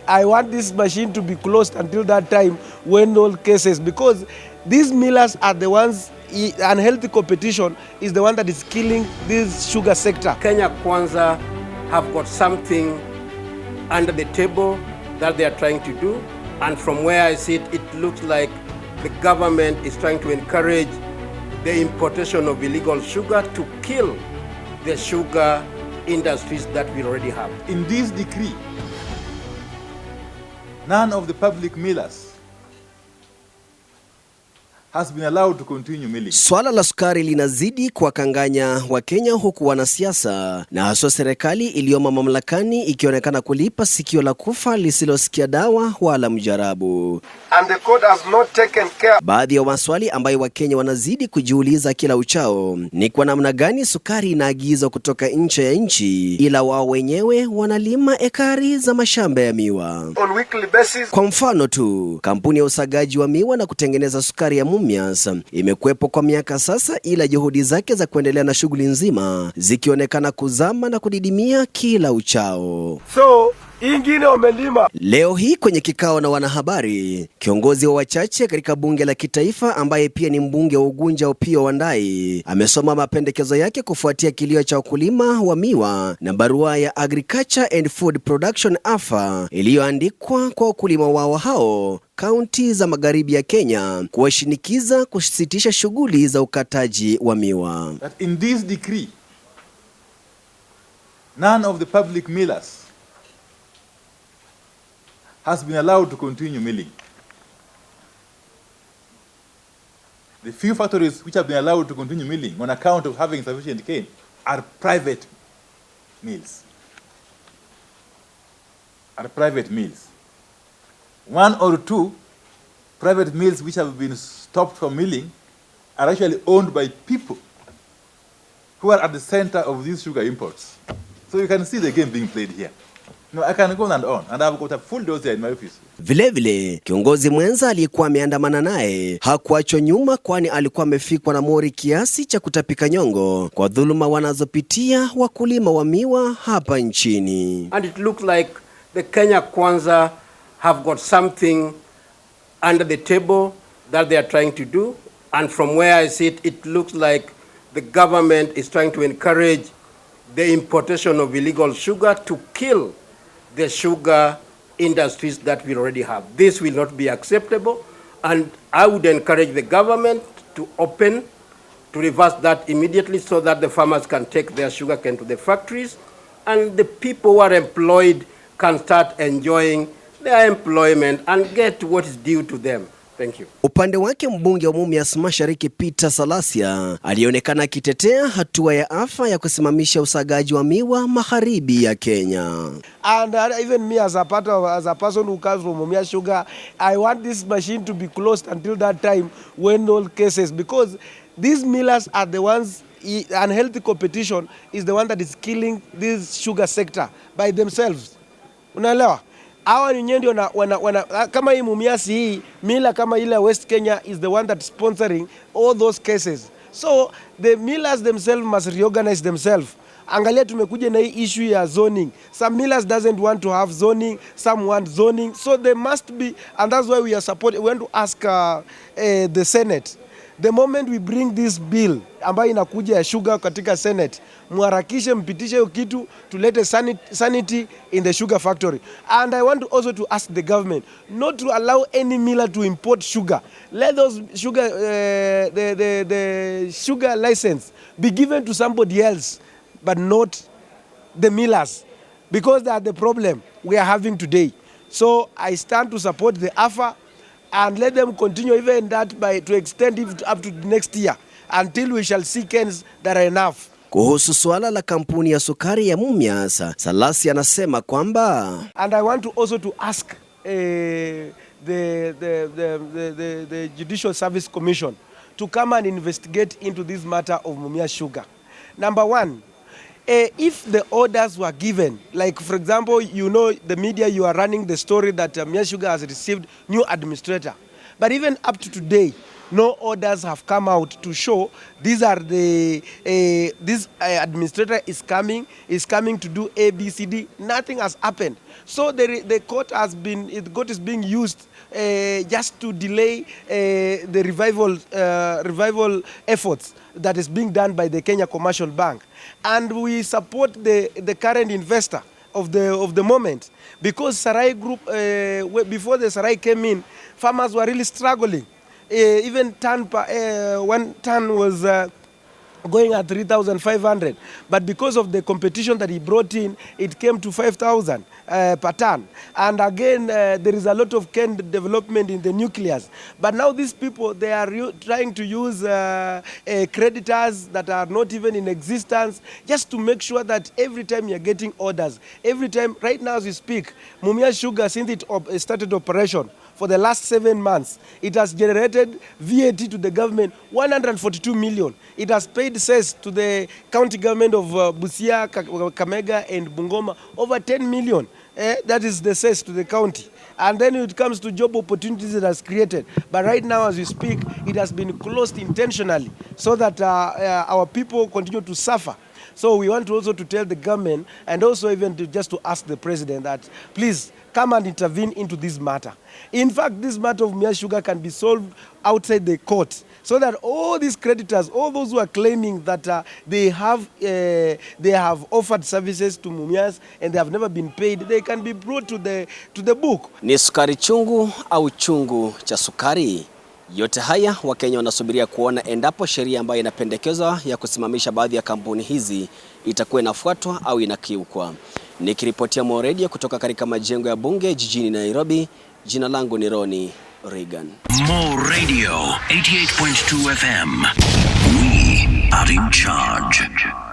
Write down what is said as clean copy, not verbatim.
I want this machine to be closed until that time when all cases, because these millers are the ones, unhealthy competition is the one that is killing this sugar sector. Kenya Kwanza have got something under the table that they are trying to do, and from where I see it, it looks like the government is trying to encourage the importation of illegal sugar to kill the sugar industries that we already have. In this decree, none of the public millers has been allowed to continue milling. Swala la sukari linazidi kuwakanganya Wakenya, huku wanasiasa na haswa serikali iliyomo mamlakani ikionekana kulipa sikio la kufa lisilosikia dawa wala mjarabu. And the court has not taken care. Baadhi ya maswali ambayo Wakenya wanazidi kujiuliza kila uchao ni kwa namna gani sukari inaagizwa kutoka nje ya nchi ila wao wenyewe wanalima ekari za mashamba ya miwa. On weekly basis. Kwa mfano tu, kampuni ya usagaji wa miwa na kutengeneza sukari ya imekuwepo kwa miaka sasa, ila juhudi zake za kuendelea na shughuli nzima zikionekana kuzama na kudidimia kila uchao. So ingine wamelima. Leo hii kwenye kikao na wanahabari, kiongozi wa wachache katika bunge la kitaifa ambaye pia ni mbunge wa Ugunja Opiyo Wandayi amesoma mapendekezo yake kufuatia kilio cha wakulima wa miwa na barua ya Agriculture and Food Production AFA iliyoandikwa kwa wakulima wao hao kaunti za magharibi ya Kenya kuwashinikiza kusitisha shughuli za ukataji wa miwa. That in this decree, none of the public millers has been allowed to continue milling. The few factories which have been allowed to continue milling on account of having sufficient cane are private mills. One or two private mills which have been stopped from milling are actually owned by people who are at the center of these sugar imports. So you can see the game being played here. No, I can go on, and I've got a full dossier in my office. Vilevile, kiongozi mwenza aliyekuwa ameandamana naye hakuachwa nyuma, kwani alikuwa amefikwa na mori kiasi cha kutapika nyongo kwa dhuluma wanazopitia wakulima wa miwa hapa nchini. And it looks like the Kenya Kwanza have got something under the table that they are trying to do, and from where I see it, it looks like the government is trying to encourage the importation of illegal sugar to kill the sugar industries that we already have. This will not be acceptable, and I would encourage the government to reverse that immediately so that the farmers can take their sugar cane to the factories and the people who are employed can start enjoying their employment and get what is due to them. Thank you. Upande wake mbunge wa Siaya Mashariki Peter Salasya alionekana akitetea hatua ya AFA ya kusimamisha usagaji wa miwa magharibi ya Kenya. And even me as a person who comes from Mumia Sugar, I want this machine to be closed until that time when all cases, because these millers are the ones, unhealthy competition is the one that is killing this sugar sector by themselves. Unaelewa? Hawa ni ndio kama hii Mumiasi hii mila kama ile West Kenya is the one that sponsoring all those cases. So the millers themselves must reorganize themselves. Angalia tumekuja na hii issue ya zoning. Some millers doesn't want to have zoning, some want zoning. So they must be, and that's why we want to ask the Senate. The moment we bring this bill ambayo inakuja ya sugar katika Senate, muharakishe mpitishe hiyo kitu, tulete sanity in the sugar factory. And I want also to ask the government not to allow any miller to import sugar. Let those sugar, the sugar license be given to somebody else, but not the millers, because they are the problem we are having today. So I stand to support the AFA and let them continue even that to extend it up to next year until we shall see cans that are enough. Kuhusu swala la kampuni ya sukari ya Mumias, Salasya anasema kwamba, and I want to also to ask the Judicial Service Commission to come and investigate into this matter of Mumia Sugar. Number one, if the orders were given, like for example, you know, the media, you are running the story that Mumia Sugar has received new administrator. But even up to today, no orders have come out to show these are the this administrator is coming to do A, B, C, D. Nothing has happened. So the court is being used just to delay the revival efforts that is being done by the Kenya Commercial Bank. And we support the current investor of the moment, because Sarai Group, before the Sarai came in, farmers were really struggling. Even one ton was going at 3,500, but because of the competition that he brought in, it came to 5,000 per ton. And again, there is a lot of cane development in the nucleus. But now these people, they are trying to use creditors that are not even in existence, just to make sure that every time you're getting orders, every time, right now as we speak, Mumia Sugar, since it started operation, for the last 7 months, it has generated VAT to the government 142 million. It has paid cess to the county government of Busia, Kamega and Bungoma over 10 million. That is the cess to the county. And then it comes to job opportunities it has created. But right now as we speak, it has been closed intentionally so that our people continue to suffer. So we want also to tell the government, and also even just to ask the president that please come and intervene into this matter. In fact, this matter of Mia Sugar can be solved outside the court, so that all these creditors, all those who are claiming that they have offered services to Mumias and they have never been paid, they can be brought to the book. Ni sukari chungu au chungu cha sukari? Yote haya Wakenya wanasubiria kuona endapo sheria ambayo inapendekezwa ya kusimamisha baadhi ya kampuni hizi itakuwa inafuatwa au inakiukwa. Nikiripotia Mo Radio kutoka katika majengo ya Bunge jijini Nairobi, jina langu ni Ronny Reagan. Mo Radio 88.2 FM. We are in charge.